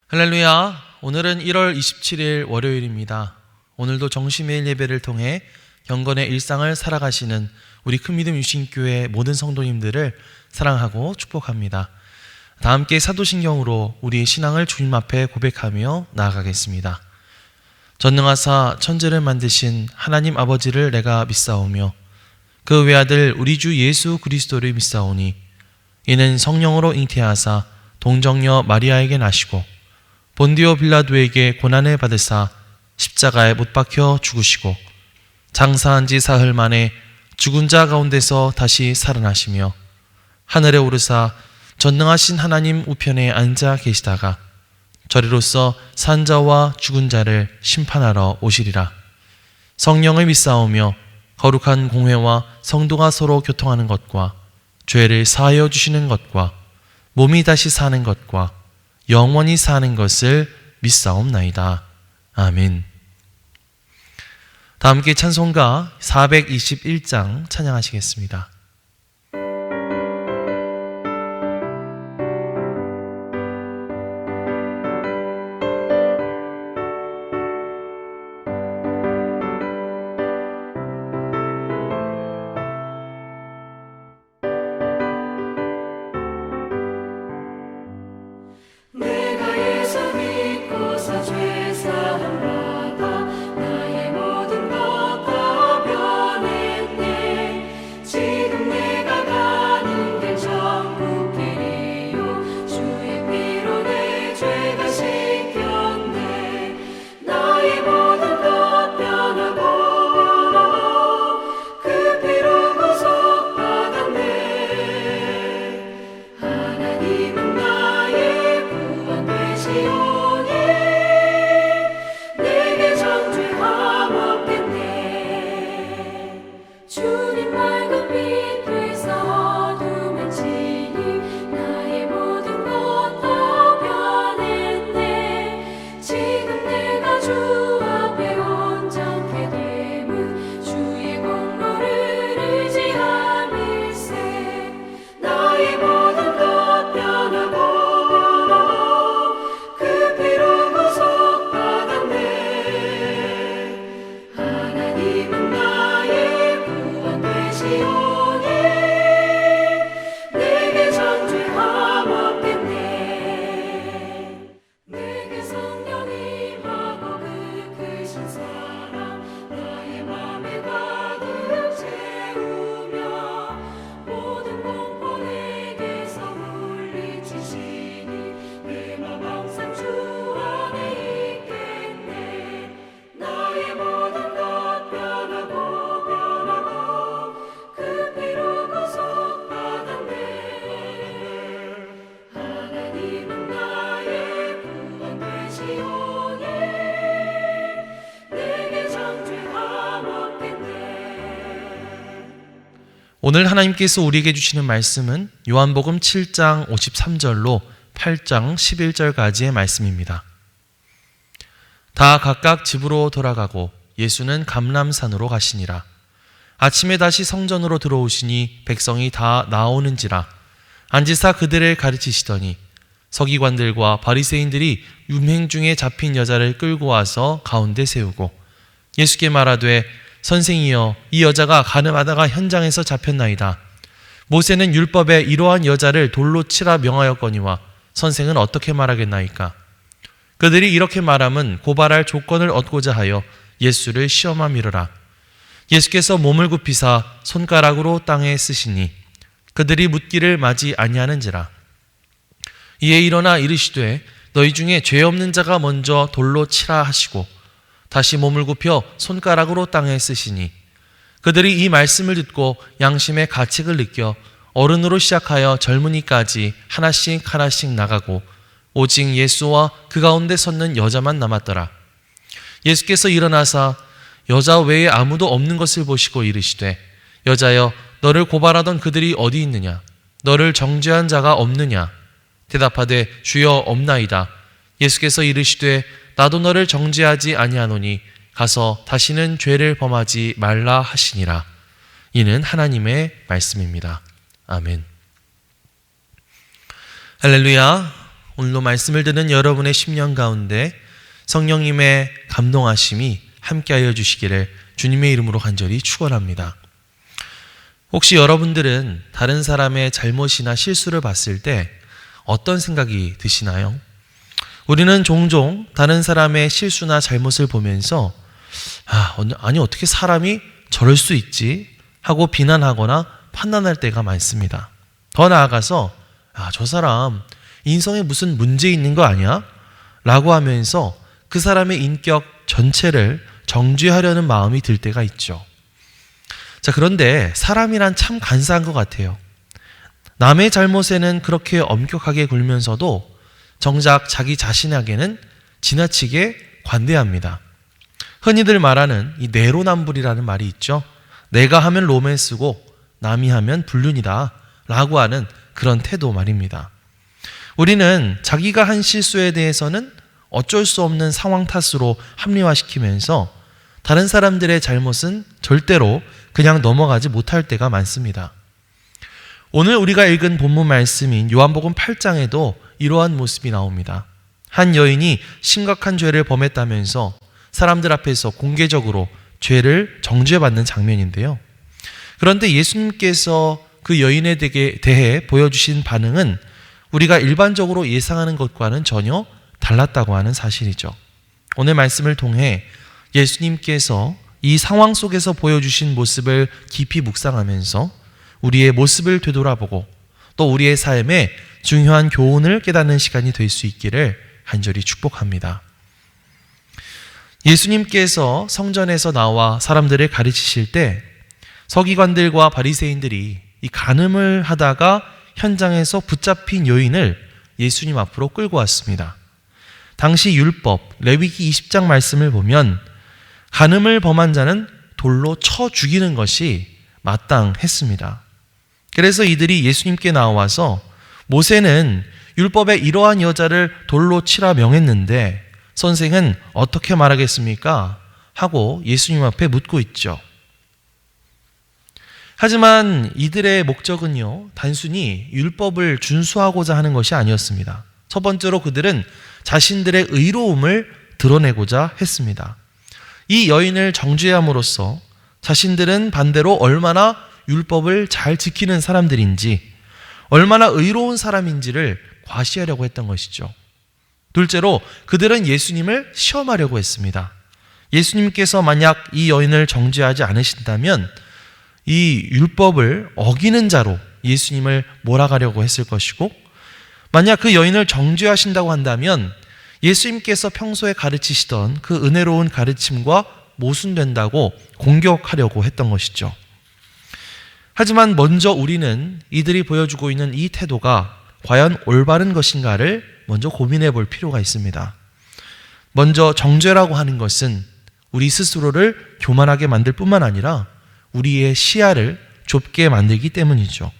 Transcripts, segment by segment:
할렐루야. 오늘은 1월 27일 월요일입니다. 오늘도 정시매일 예배를 통해 경건의 일상을 살아가시는 우리 큰믿음 유신교회 모든 성도님들을 사랑하고 축복합니다. 다 함께 사도신경으로 우리의 신앙을 주님 앞에 고백하며 나아가겠습니다. 전능하사 천지를 만드신 하나님 아버지를 내가 믿사오며 그 외아들 우리 주 예수 그리스도를 믿사오니 이는 성령으로 잉태하사 동정녀 마리아에게 나시고 본디오 빌라도에게 고난을 받으사 십자가에 못 박혀 죽으시고 장사한 지 사흘 만에 죽은 자 가운데서 다시 살아나시며 하늘에 오르사 전능하신 하나님 우편에 앉아 계시다가 저리로서 산 자와 죽은 자를 심판하러 오시리라. 성령을 믿사오며 거룩한 공회와 성도가 서로 교통하는 것과 죄를 사하여 주시는 것과 몸이 다시 사는 것과 영원히 사는 것을 믿사옵나이다. 아멘. 다 함께 찬송가 421장 찬양하시겠습니다. 오늘 하나님께서 우리에게 주시는 말씀은 요한복음 7장 53절로 8장 11절까지의 말씀입니다. 다 각각 집으로 돌아가고 예수는 감람산으로 가시니라. 아침에 다시 성전으로 들어오시니 백성이 다 나오는지라. 앉으사 그들을 가르치시더니 서기관들과 바리새인들이 유행 중에 잡힌 여자를 끌고 와서 가운데 세우고 예수께 말하되 선생이여, 이 여자가 가늠하다가 현장에서 잡혔나이다. 모세는 율법에 이러한 여자를 돌로 치라 명하였거니와 선생은 어떻게 말하겠나이까? 그들이 이렇게 말함은 고발할 조건을 얻고자 하여 예수를 시험함이로라. 예수께서 몸을 굽히사 손가락으로 땅에 쓰시니 그들이 묻기를 마지 아니하는지라. 이에 일어나 이르시되 너희 중에 죄 없는 자가 먼저 돌로 치라 하시고 다시 몸을 굽혀 손가락으로 땅에 쓰시니 그들이 이 말씀을 듣고 양심의 가책을 느껴 어른으로 시작하여 젊은이까지 하나씩 나가고 오직 예수와 그 가운데 섰는 여자만 남았더라. 예수께서 일어나사 여자 외에 아무도 없는 것을 보시고 이르시되 여자여, 너를 고발하던 그들이 어디 있느냐? 너를 정죄한 자가 없느냐? 대답하되 주여 없나이다. 예수께서 이르시되 나도 너를 정죄하지 아니하노니 가서 다시는 죄를 범하지 말라 하시니라. 이는 하나님의 말씀입니다. 아멘. 할렐루야. 오늘도 말씀을 듣는 여러분의 심령 가운데 성령님의 감동하심이 함께하여 주시기를 주님의 이름으로 간절히 축원합니다. 혹시 여러분들은 다른 사람의 잘못이나 실수를 봤을 때 어떤 생각이 드시나요? 우리는 종종 다른 사람의 실수나 잘못을 보면서 아니 어떻게 사람이 저럴 수 있지? 하고 비난하거나 판단할 때가 많습니다. 더 나아가서 저 사람 인성에 무슨 문제 있는 거 아니야? 라고 하면서 그 사람의 인격 전체를 정죄하려는 마음이 들 때가 있죠. 자, 그런데 사람이란 참 간사한 것 같아요. 남의 잘못에는 그렇게 엄격하게 굴면서도 정작 자기 자신에게는 지나치게 관대합니다. 흔히들 말하는 이 내로남불이라는 말이 있죠. 내가 하면 로맨스고 남이 하면 불륜이다 라고 하는 그런 태도 말입니다. 우리는 자기가 한 실수에 대해서는 어쩔 수 없는 상황 탓으로 합리화시키면서 다른 사람들의 잘못은 절대로 그냥 넘어가지 못할 때가 많습니다. 오늘 우리가 읽은 본문 말씀인 요한복음 8장에도 이러한 모습이 나옵니다. 한 여인이 심각한 죄를 범했다면서 사람들 앞에서 공개적으로 죄를 정죄받는 장면인데요. 그런데 예수님께서 그 여인에 대해 보여주신 반응은 우리가 일반적으로 예상하는 것과는 전혀 달랐다고 하는 사실이죠. 오늘 말씀을 통해 예수님께서 이 상황 속에서 보여주신 모습을 깊이 묵상하면서 우리의 모습을 되돌아보고 또 우리의 삶에 중요한 교훈을 깨닫는 시간이 될 수 있기를 간절히 축복합니다. 예수님께서 성전에서 나와 사람들을 가르치실 때 서기관들과 바리새인들이 이 간음을 하다가 현장에서 붙잡힌 여인을 예수님 앞으로 끌고 왔습니다. 당시 율법 레위기 20장 말씀을 보면 간음을 범한 자는 돌로 쳐 죽이는 것이 마땅했습니다. 그래서 이들이 예수님께 나와서 모세는 율법에 이러한 여자를 돌로 치라 명했는데 선생은 어떻게 말하겠습니까? 하고 예수님 앞에 묻고 있죠. 하지만 이들의 목적은요, 단순히 율법을 준수하고자 하는 것이 아니었습니다. 첫 번째로 그들은 자신들의 의로움을 드러내고자 했습니다. 이 여인을 정죄함으로써 자신들은 반대로 얼마나 율법을 잘 지키는 사람들인지, 얼마나 의로운 사람인지를 과시하려고 했던 것이죠. 둘째로 그들은 예수님을 시험하려고 했습니다. 예수님께서 만약 이 여인을 정죄하지 않으신다면 이 율법을 어기는 자로 예수님을 몰아가려고 했을 것이고, 만약 그 여인을 정죄하신다고 한다면 예수님께서 평소에 가르치시던 그 은혜로운 가르침과 모순된다고 공격하려고 했던 것이죠. 하지만 먼저 우리는 이들이 보여주고 있는 이 태도가 과연 올바른 것인가를 먼저 고민해 볼 필요가 있습니다. 먼저 정죄라고 하는 것은 우리 스스로를 교만하게 만들 뿐만 아니라 우리의 시야를 좁게 만들기 때문이죠.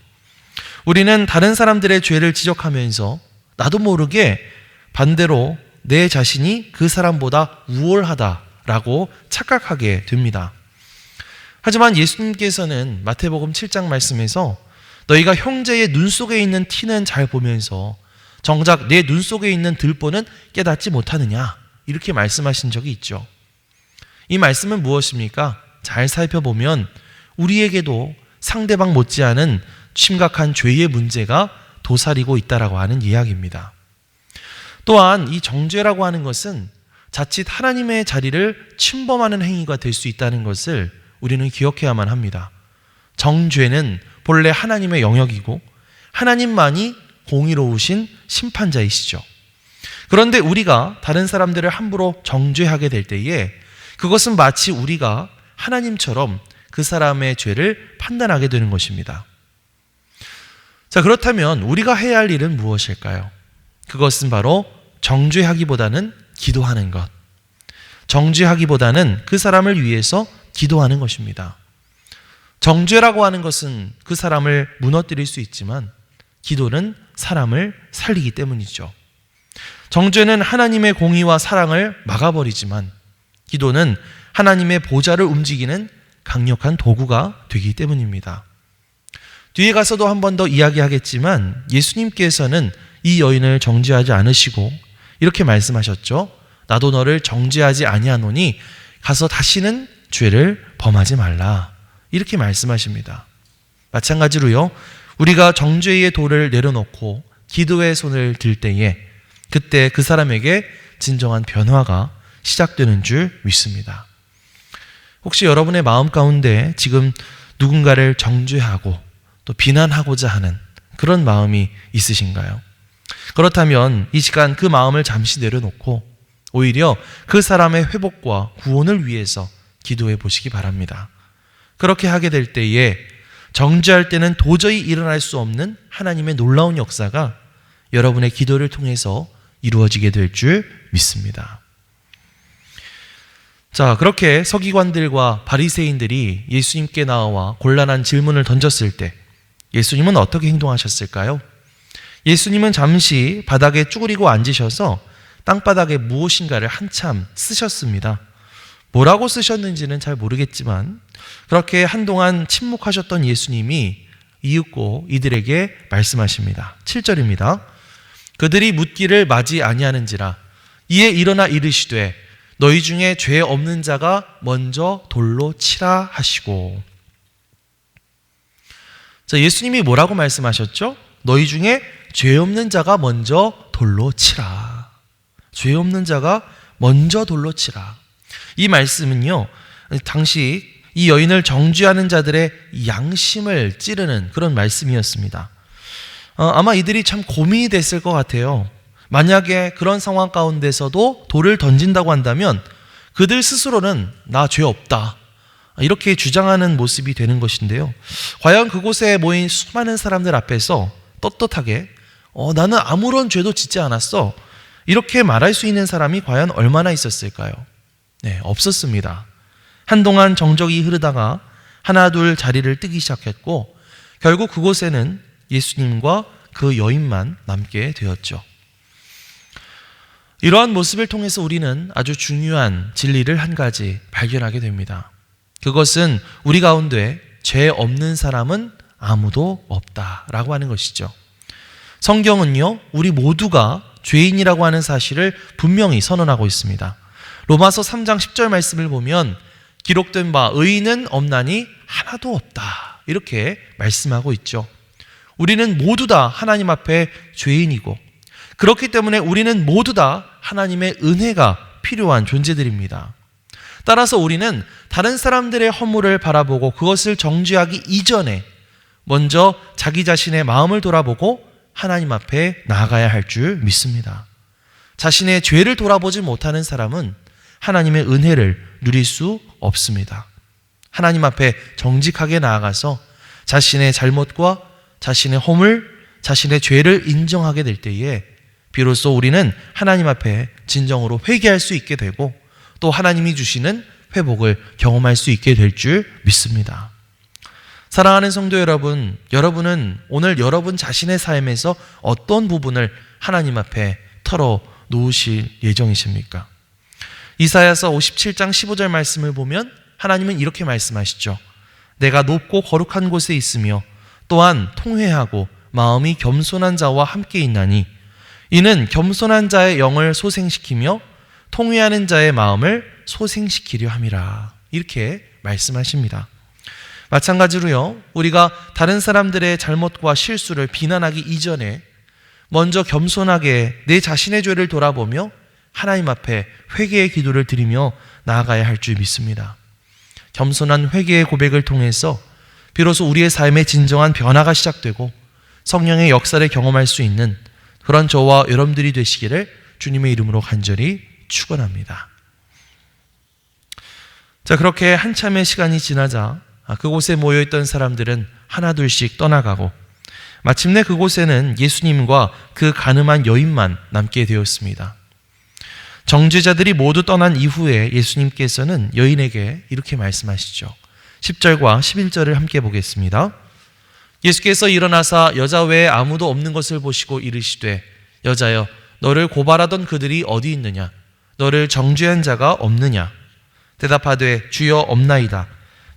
우리는 다른 사람들의 죄를 지적하면서 나도 모르게 반대로 내 자신이 그 사람보다 우월하다라고 착각하게 됩니다. 하지만 예수님께서는 마태복음 7장 말씀에서 너희가 형제의 눈 속에 있는 티는 잘 보면서 정작 내 눈 속에 있는 들보는 깨닫지 못하느냐, 이렇게 말씀하신 적이 있죠. 이 말씀은 무엇입니까? 잘 살펴보면 우리에게도 상대방 못지않은 심각한 죄의 문제가 도사리고 있다라고 하는 이야기입니다. 또한 이 정죄라고 하는 것은 자칫 하나님의 자리를 침범하는 행위가 될 수 있다는 것을 우리는 기억해야만 합니다. 정죄는 본래 하나님의 영역이고 하나님만이 공의로우신 심판자이시죠. 그런데 우리가 다른 사람들을 함부로 정죄하게 될 때에 그것은 마치 우리가 하나님처럼 그 사람의 죄를 판단하게 되는 것입니다. 자, 그렇다면 우리가 해야 할 일은 무엇일까요? 그것은 바로 정죄하기보다는 기도하는 것, 정죄하기보다는 그 사람을 위해서 기도하는 것입니다. 정죄라고 하는 것은 그 사람을 무너뜨릴 수 있지만 기도는 사람을 살리기 때문이죠. 정죄는 하나님의 공의와 사랑을 막아버리지만 기도는 하나님의 보좌를 움직이는 강력한 도구가 되기 때문입니다. 뒤에 가서도 한 번 더 이야기하겠지만 예수님께서는 이 여인을 정죄하지 않으시고 이렇게 말씀하셨죠. 나도 너를 정죄하지 아니하노니 가서 다시는 죄를 범하지 말라. 이렇게 말씀하십니다. 마찬가지로요, 우리가 정죄의 돌을 내려놓고 기도의 손을 들 때에 그때 그 사람에게 진정한 변화가 시작되는 줄 믿습니다. 혹시 여러분의 마음 가운데 지금 누군가를 정죄하고 또 비난하고자 하는 그런 마음이 있으신가요? 그렇다면 이 시간 그 마음을 잠시 내려놓고 오히려 그 사람의 회복과 구원을 위해서 기도해 보시기 바랍니다. 그렇게 하게 될 때에 정죄할 때는 도저히 일어날 수 없는 하나님의 놀라운 역사가 여러분의 기도를 통해서 이루어지게 될 줄 믿습니다. 자, 그렇게 서기관들과 바리새인들이 예수님께 나와 곤란한 질문을 던졌을 때 예수님은 어떻게 행동하셨을까요? 예수님은 잠시 바닥에 쭈그리고 앉으셔서 땅바닥에 무엇인가를 한참 쓰셨습니다. 뭐라고 쓰셨는지는 잘 모르겠지만 그렇게 한동안 침묵하셨던 예수님이 이윽고 이들에게 말씀하십니다. 7절입니다. 그들이 묻기를 맞이 아니하는지라 이에 일어나 이르시되 너희 중에 죄 없는 자가 먼저 돌로 치라 하시고. 자, 예수님이 뭐라고 말씀하셨죠? 너희 중에 죄 없는 자가 먼저 돌로 치라. 죄 없는 자가 먼저 돌로 치라. 이 말씀은요, 당시 이 여인을 정죄하는 자들의 양심을 찌르는 그런 말씀이었습니다. 아마 이들이 참 고민이 됐을 것 같아요. 만약에 그런 상황 가운데서도 돌을 던진다고 한다면 그들 스스로는 나 죄 없다 이렇게 주장하는 모습이 되는 것인데요. 과연 그곳에 모인 수많은 사람들 앞에서 떳떳하게 나는 아무런 죄도 짓지 않았어 이렇게 말할 수 있는 사람이 과연 얼마나 있었을까요? 네, 없었습니다. 한동안 정적이 흐르다가 하나둘 자리를 뜨기 시작했고 결국 그곳에는 예수님과 그 여인만 남게 되었죠. 이러한 모습을 통해서 우리는 아주 중요한 진리를 한 가지 발견하게 됩니다. 그것은 우리 가운데 죄 없는 사람은 아무도 없다라고 하는 것이죠. 성경은요, 우리 모두가 죄인이라고 하는 사실을 분명히 선언하고 있습니다. 로마서 3장 10절 말씀을 보면 기록된 바 의인은 없나니 하나도 없다 이렇게 말씀하고 있죠. 우리는 모두 다 하나님 앞에 죄인이고 그렇기 때문에 우리는 모두 다 하나님의 은혜가 필요한 존재들입니다. 따라서 우리는 다른 사람들의 허물을 바라보고 그것을 정죄하기 이전에 먼저 자기 자신의 마음을 돌아보고 하나님 앞에 나아가야 할 줄 믿습니다. 자신의 죄를 돌아보지 못하는 사람은 하나님의 은혜를 누릴 수 없습니다. 하나님 앞에 정직하게 나아가서 자신의 잘못과 자신의 허물, 자신의 죄를 인정하게 될 때에 비로소 우리는 하나님 앞에 진정으로 회개할 수 있게 되고 또 하나님이 주시는 회복을 경험할 수 있게 될 줄 믿습니다. 사랑하는 성도 여러분, 여러분은 오늘 여러분 자신의 삶에서 어떤 부분을 하나님 앞에 털어 놓으실 예정이십니까? 이사야서 57장 15절 말씀을 보면 하나님은 이렇게 말씀하시죠. 내가 높고 거룩한 곳에 있으며 또한 통회하고 마음이 겸손한 자와 함께 있나니 이는 겸손한 자의 영을 소생시키며 통회하는 자의 마음을 소생시키려 함이라. 이렇게 말씀하십니다. 마찬가지로요, 우리가 다른 사람들의 잘못과 실수를 비난하기 이전에 먼저 겸손하게 내 자신의 죄를 돌아보며 하나님 앞에 회개의 기도를 드리며 나아가야 할 줄 믿습니다. 겸손한 회개의 고백을 통해서 비로소 우리의 삶에 진정한 변화가 시작되고 성령의 역사를 경험할 수 있는 그런 저와 여러분들이 되시기를 주님의 이름으로 간절히 축원합니다. 자, 그렇게 한참의 시간이 지나자 그곳에 모여있던 사람들은 하나둘씩 떠나가고 마침내 그곳에는 예수님과 그 가늠한 여인만 남게 되었습니다. 정죄자들이 모두 떠난 이후에 예수님께서는 여인에게 이렇게 말씀하시죠. 10절과 11절을 함께 보겠습니다. 예수께서 일어나사 여자 외에 아무도 없는 것을 보시고 이르시되 여자여 너를 고발하던 그들이 어디 있느냐? 너를 정죄한 자가 없느냐? 대답하되 주여 없나이다.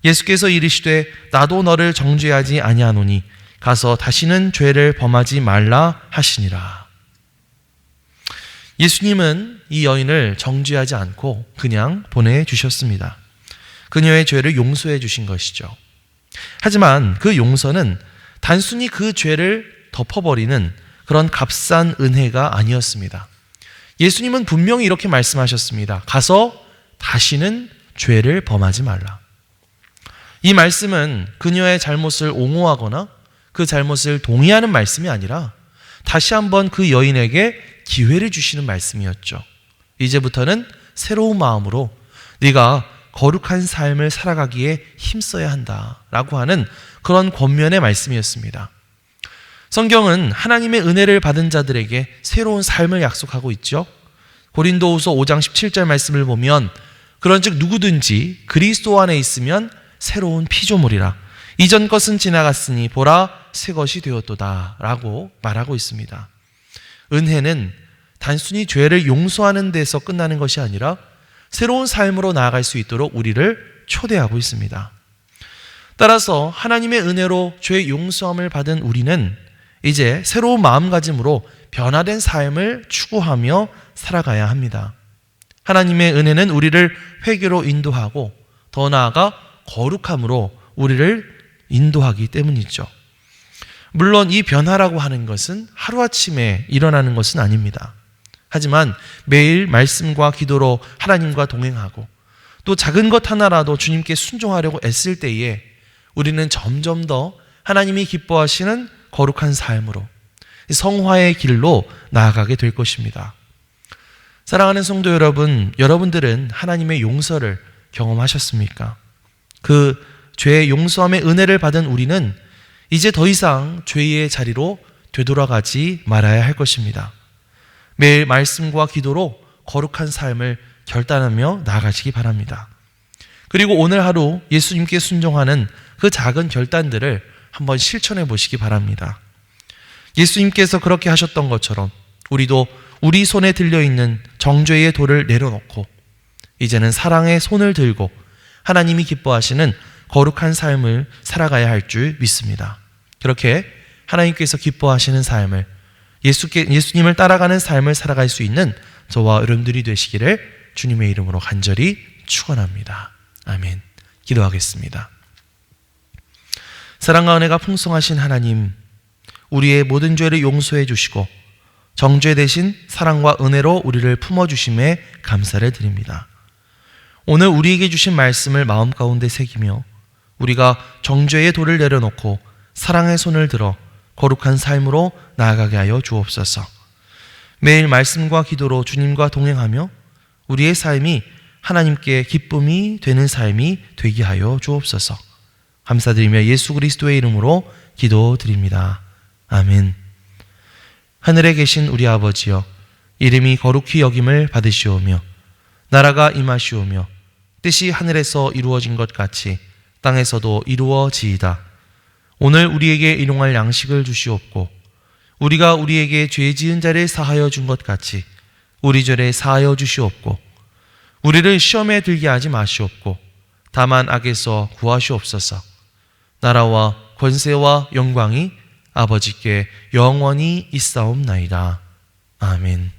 예수께서 이르시되 나도 너를 정죄하지 아니하노니 가서 다시는 죄를 범하지 말라 하시니라. 예수님은 이 여인을 정죄하지 않고 그냥 보내주셨습니다. 그녀의 죄를 용서해 주신 것이죠. 하지만 그 용서는 단순히 그 죄를 덮어버리는 그런 값싼 은혜가 아니었습니다. 예수님은 분명히 이렇게 말씀하셨습니다. 가서 다시는 죄를 범하지 말라. 이 말씀은 그녀의 잘못을 옹호하거나 그 잘못을 동의하는 말씀이 아니라 다시 한번 그 여인에게 기회를 주시는 말씀이었죠. 이제부터는 새로운 마음으로 네가 거룩한 삶을 살아가기에 힘써야 한다라고 하는 그런 권면의 말씀이었습니다. 성경은 하나님의 은혜를 받은 자들에게 새로운 삶을 약속하고 있죠. 고린도후서 5장 17절 말씀을 보면 그런즉 누구든지 그리스도 안에 있으면 새로운 피조물이라 이전 것은 지나갔으니 보라 새 것이 되었도다 라고 말하고 있습니다. 은혜는 단순히 죄를 용서하는 데서 끝나는 것이 아니라 새로운 삶으로 나아갈 수 있도록 우리를 초대하고 있습니다. 따라서 하나님의 은혜로 죄 용서함을 받은 우리는 이제 새로운 마음가짐으로 변화된 삶을 추구하며 살아가야 합니다. 하나님의 은혜는 우리를 회개로 인도하고 더 나아가 거룩함으로 우리를 인도하기 때문이죠. 물론 이 변화라고 하는 것은 하루아침에 일어나는 것은 아닙니다. 하지만 매일 말씀과 기도로 하나님과 동행하고 또 작은 것 하나라도 주님께 순종하려고 애쓸 때에 우리는 점점 더 하나님이 기뻐하시는 거룩한 삶으로 성화의 길로 나아가게 될 것입니다. 사랑하는 성도 여러분, 여러분들은 하나님의 용서를 경험하셨습니까? 그 죄의 용서함의 은혜를 받은 우리는 이제 더 이상 죄의 자리로 되돌아가지 말아야 할 것입니다. 매일 말씀과 기도로 거룩한 삶을 결단하며 나아가시기 바랍니다. 그리고 오늘 하루 예수님께 순종하는 그 작은 결단들을 한번 실천해 보시기 바랍니다. 예수님께서 그렇게 하셨던 것처럼 우리도 우리 손에 들려있는 정죄의 돌을 내려놓고 이제는 사랑의 손을 들고 하나님이 기뻐하시는 거룩한 삶을 살아가야 할 줄 믿습니다. 그렇게 하나님께서 기뻐하시는 삶을 예수님을 따라가는 삶을 살아갈 수 있는 저와 여러분들이 되시기를 주님의 이름으로 간절히 축원합니다. 아멘. 기도하겠습니다. 사랑과 은혜가 풍성하신 하나님, 우리의 모든 죄를 용서해 주시고 정죄 대신 사랑과 은혜로 우리를 품어주심에 감사를 드립니다. 오늘 우리에게 주신 말씀을 마음 가운데 새기며 우리가 정죄의 돌을 내려놓고 사랑의 손을 들어 거룩한 삶으로 나아가게 하여 주옵소서. 매일 말씀과 기도로 주님과 동행하며 우리의 삶이 하나님께 기쁨이 되는 삶이 되게 하여 주옵소서. 감사드리며 예수 그리스도의 이름으로 기도드립니다. 아멘. 하늘에 계신 우리 아버지여, 이름이 거룩히 여김을 받으시오며 나라가 임하시오며 뜻이 하늘에서 이루어진 것 같이 땅에서도 이루어지이다. 오늘 우리에게 일용할 양식을 주시옵고 우리가 우리에게 죄 지은 자를 사하여 준 것 같이 우리 죄를 사하여 주시옵고 우리를 시험에 들게 하지 마시옵고 다만 악에서 구하시옵소서. 나라와 권세와 영광이 아버지께 영원히 있사옵나이다. 아멘.